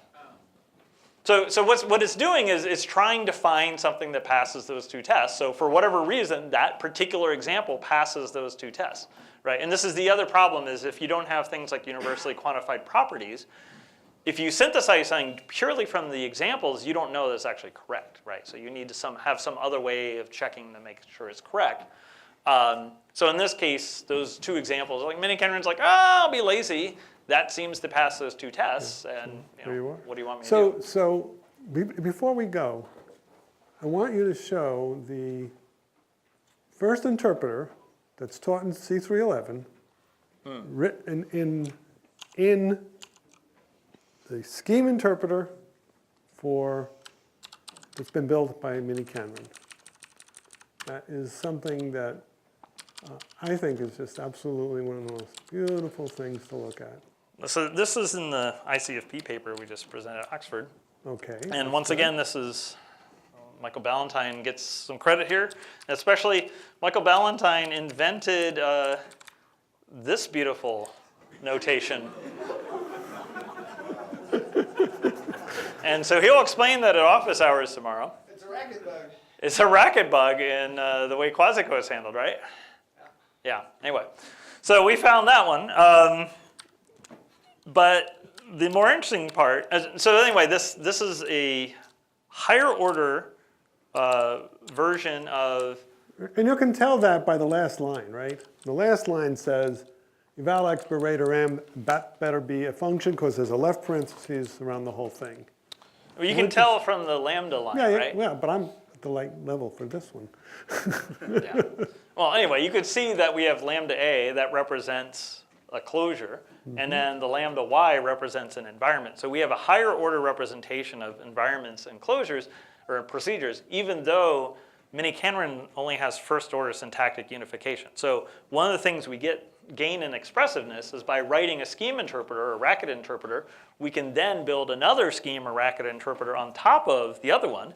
So what it's doing is it's trying to find something that passes those two tests. So for whatever reason, that particular example passes those two tests, right? And this is the other problem is if you don't have things like universally quantified properties, if you synthesize something purely from the examples, you don't know that it's actually correct, right? So you need to have some other way of checking to make sure it's correct. So in this case, those two examples, like miniKanren's like, I'll be lazy. That seems to pass those two tests, and what do you want me to do? So before we go, I want you to show the first interpreter that's taught in C311, written in the scheme interpreter that's been built by miniKanren. That is something that I think is just absolutely one of the most beautiful things to look at. So this is in the ICFP paper we just presented at Oxford. Okay. And once again, this is Michael Ballantyne gets some credit here. Especially Michael Ballantyne invented this beautiful notation. And so he'll explain that at office hours tomorrow. It's a racket bug. It's a racket bug in the way Quasico is handled, right? Yeah, anyway. So we found that one. But the more interesting part, so anyway, this is a higher order version of. And you can tell that by the last line, right? The last line says, eval x berator m better be a function because there's a left parentheses around the whole thing. Well, you can tell from the lambda line, right? Yeah, but I'm at the right level for this one. Yeah. Well, anyway, you could see that we have lambda a that represents a closure, and then the lambda y represents an environment. So we have a higher order representation of environments and closures or procedures, even though miniKanren only has first order syntactic unification. So one of the things we gain in expressiveness is by writing a scheme interpreter or a racket interpreter, we can then build another scheme or racket interpreter on top of the other one.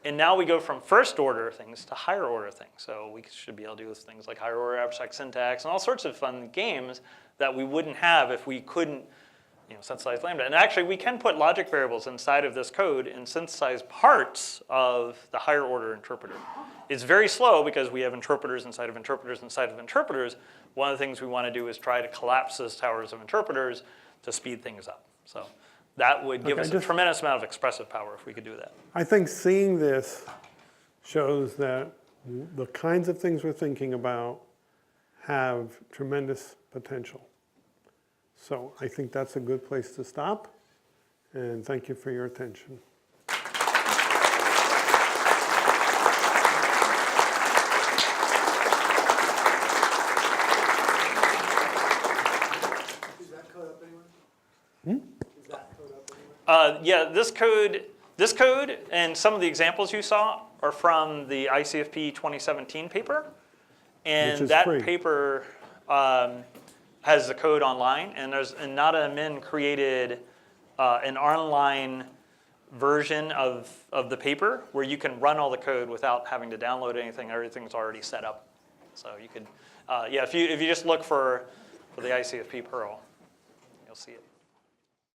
And now we go from first order things to higher order things. So we should be able to do things like higher order abstract syntax and all sorts of fun games that we wouldn't have if we couldn't synthesize lambda. And actually, we can put logic variables inside of this code and synthesize parts of the higher order interpreter. It's very slow because we have interpreters inside of interpreters inside of interpreters. One of the things we want to do is try to collapse those towers of interpreters to speed things up. So that would give us a tremendous amount of expressive power if we could do that. I think seeing this shows that the kinds of things we're thinking about have tremendous potential. So I think that's a good place to stop. And thank you for your attention. Yeah, this code and some of the examples you saw are from the ICFP 2017 paper. And is that free. paper has the code online. And Nada and Min created an online version of the paper where you can run all the code without having to download anything. Everything's already set up. So you could, yeah, if you just look for the ICFP Perl, you'll see it.